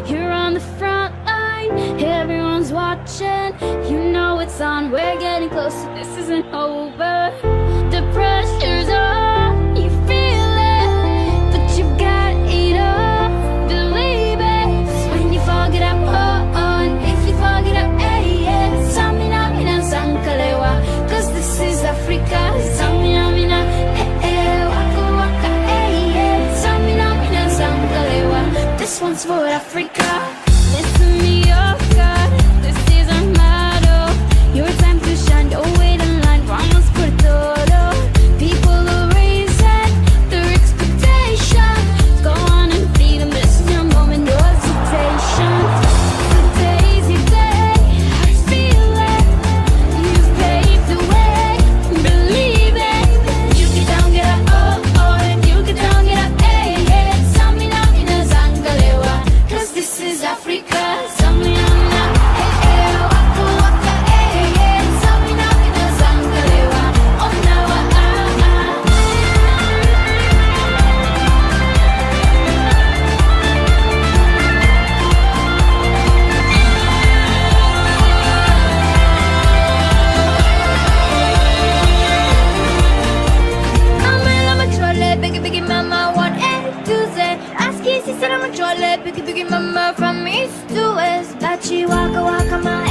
You're on the front line, everyone's watching. You know it's on, we're getting closer, this isn't over. The pressure's on, you feel it, but you've got it all, believe it. 'Cause when you fall, get up, on. If you fall, get up, yeah. Samina, mina, sankalewa. 'Cause this is Africa. Samina, mina, waka, waka, yeah. Samina, mina, sankalewa. This one's for Africa. Listen me, oh God, this is our motto. Your time to shine, don't wait in line, vamos por todo. People are raising their expectations. Go on and feed them, this is your moment, no hesitation. Today's your day, I feel it. You've paved the way, believe it. You get down, get up, and you get down, get up, yeah. Samina, mina, zangalewa. 'Cause this is Africa. Samina, mina, waka, waka, yeah. Samina, mina, zangalewa. Oh, now, I'm a trolley, biggie, biggie, mama, 1A to Z. Ask easy, said I'm a trolley, biggie, biggie, mama, from east to west. Bachi, waka, waka, my